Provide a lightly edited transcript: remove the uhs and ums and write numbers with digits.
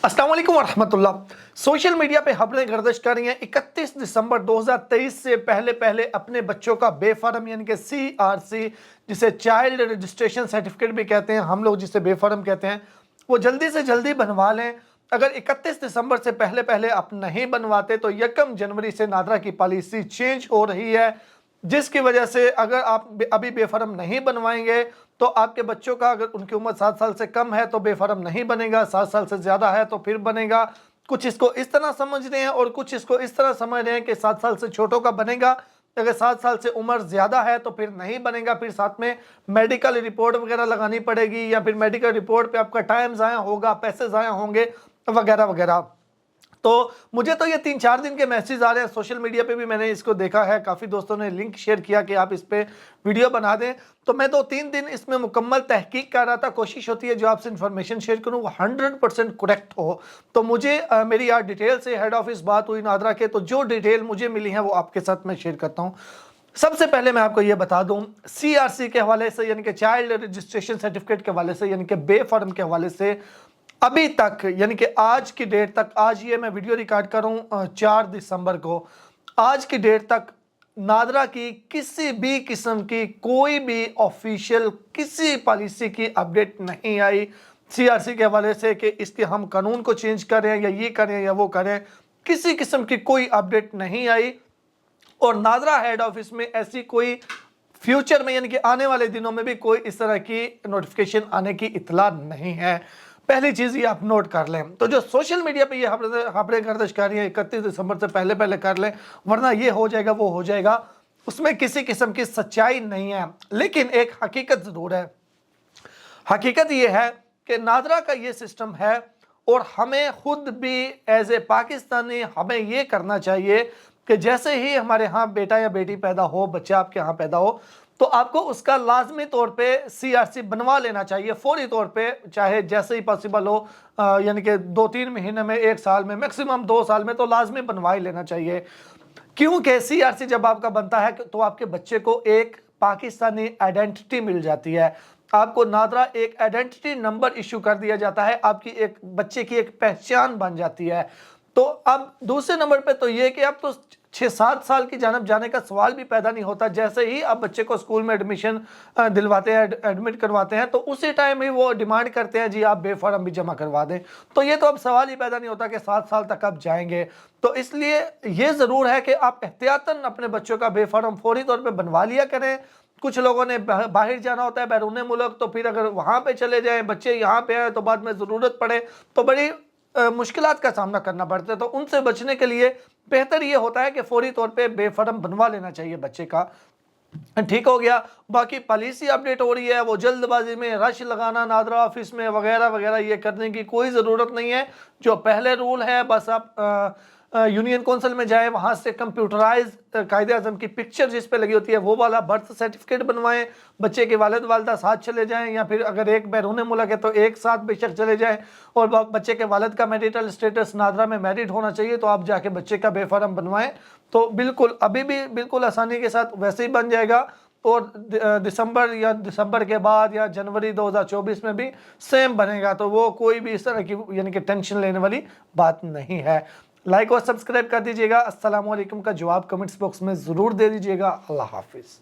अस्सलाम वालेकुम वरहमतुल्लाह। Social media पे खबरें गर्दिश कर रही हैं 31 दिसंबर 2023 से पहले पहले अपने बच्चों का बेफर्म यानी कि CRC, जिसे चाइल्ड रजिस्ट्रेशन सर्टिफिकेट भी कहते हैं, हम लोग जिसे बेफर्म कहते हैं, वो जल्दी से जल्दी बनवा लें। अगर 31 दिसंबर से पहले पहले आप नहीं बनवाते तो 1 जनवरी से नादरा की पॉलिसी चेंज हो रही है, जिसकी वजह से अगर आप अभी बेफर्म नहीं बनवाएंगे तो आपके बच्चों का, अगर उनकी उम्र 7 साल से कम है तो बेफर्म नहीं बनेगा, 7 साल से ज़्यादा है तो फिर बनेगा। कुछ इसको इस तरह समझ रहे हैं और कुछ इसको इस तरह समझ रहे हैं कि 7 साल से छोटों का बनेगा, अगर 7 साल से उम्र ज़्यादा है तो फिर नहीं बनेगा, फिर साथ में मेडिकल रिपोर्ट वगैरह लगानी पड़ेगी या फिर मेडिकल रिपोर्ट पे आपका टाइम ज़ाया होगा, पैसे ज़ाया होंगे वगैरह वगैरह। तो मुझे तो ये 3-4 दिन के मैसेज आ रहे हैं, सोशल मीडिया पे भी मैंने इसको देखा है, काफ़ी दोस्तों ने लिंक शेयर किया कि आप इस पे वीडियो बना दें। तो मैं 2-3 दिन इसमें मुकम्मल तहकीक कर रहा था, कोशिश होती है जो आपसे इन्फॉर्मेशन शेयर करूँ वो 100% करेक्ट हो। तो मुझे मेरी आज डिटेल से हेड ऑफिस बात हुई नादरा के, तो जो डिटेल मुझे मिली है वो आपके साथ मैं शेयर करता हूँ। सबसे पहले मैं आपको ये बता दूं, CRC के हवाले से यानी कि चाइल्ड रजिस्ट्रेशन सर्टिफिकेट के हवाले से यानी कि बेफर्म के हवाले से अभी तक यानी कि आज की डेट तक, आज ये मैं वीडियो रिकॉर्ड कर रहा हूँ 4 दिसंबर को, आज की डेट तक नादरा की किसी भी किस्म की कोई भी ऑफिशियल किसी पॉलिसी की अपडेट नहीं आई CRC के हवाले से कि इसके हम कानून को चेंज करें या ये करें या वो करें, किसी किस्म की कोई अपडेट नहीं आई। और नादरा हेड ऑफिस में ऐसी कोई फ्यूचर में यानी कि आने वाले दिनों में भी कोई इस तरह की नोटिफिकेशन आने की इतला नहीं है। पहली चीज़ ये आप नोट कर लें। तो जो सोशल मीडिया पे ये खबरें गर्दिश कर रही हैं 31 दिसंबर से पहले पहले कर लें वरना ये हो जाएगा वो हो जाएगा, उसमें किसी किस्म की सच्चाई नहीं है। लेकिन एक हकीकत ज़रूर है, हकीकत ये है कि नादरा का ये सिस्टम है और हमें खुद भी एज ए पाकिस्तानी हमें ये करना चाहिए कि जैसे ही हमारे यहाँ बेटा या बेटी पैदा हो, बच्चा आपके यहाँ पैदा हो, तो आपको उसका लाजमी तौर पे CRC बनवा लेना चाहिए फौरी तौर पे, चाहे जैसे ही पॉसिबल हो, यानी कि 2-3 महीने में, 1 साल में, मैक्सिमम 2 साल में तो लाजमी बनवा ही लेना चाहिए। क्योंकि CRC जब आपका बनता है तो आपके बच्चे को एक पाकिस्तानी आइडेंटिटी मिल जाती है, आपको नादरा एक आइडेंटिटी नंबर इशू कर दिया जाता है, आपकी एक बच्चे की एक पहचान बन जाती है। तो अब दूसरे नंबर पे तो ये कि अब तो 6-7 साल की जानब जाने का सवाल भी पैदा नहीं होता, जैसे ही आप बच्चे को स्कूल में एडमिशन दिलवाते हैं, एडमिट करवाते हैं, तो उसी टाइम ही वो डिमांड करते हैं जी आप बेफर्म भी जमा करवा दें। तो ये तो अब सवाल ही पैदा नहीं होता कि 7 साल तक आप जाएंगे। तो इसलिए ये ज़रूर है कि आप एहतियातन अपने बच्चों का बेफर्म फौरी तौर पर बनवा लिया करें। कुछ लोगों ने बाहर जाना होता है बैरून मुल्क, तो फिर अगर वहाँ पर चले जाएँ, बच्चे यहाँ पे आए तो बाद में ज़रूरत पड़े तो बड़ी मुश्किलात का सामना करना पड़ता है। तो उनसे बचने के लिए बेहतर ये होता है कि फौरी तौर पे बेफर्म बनवा लेना चाहिए बच्चे का। ठीक हो गया। बाकी पॉलिसी अपडेट हो रही है, वो जल्दबाजी में रश लगाना नादरा ऑफिस में वगैरह वगैरह ये करने की कोई ज़रूरत नहीं है। जो पहले रूल है बस आप यूनियन काउंसिल में जाएं, वहाँ से कंप्यूटराइज कायदे आज़म की पिक्चर जिस पे लगी होती है वो वाला बर्थ सर्टिफिकेट बनवाएं, बच्चे के वालिद वालदा साथ चले जाएं या फिर अगर एक बैरून मुल्क है तो एक साथ बेशक चले जाएं, और बच्चे के वालिद का मैरिटल स्टेटस नादरा में मैरिड होना चाहिए तो आप जाके बच्चे का बेफर्म बनवाएं। तो बिल्कुल अभी भी बिल्कुल आसानी के साथ वैसे ही बन जाएगा और दिसंबर के बाद या जनवरी 2024 में भी सेम बनेगा। तो वो कोई भी इस तरह की यानी कि टेंशन लेने वाली बात नहीं है। लाइक और सब्सक्राइब कर दीजिएगा। अस्सलाम वालेकुम का जवाब कमेंट्स बॉक्स में ज़रूर दे दीजिएगा। अल्लाह हाफिज़।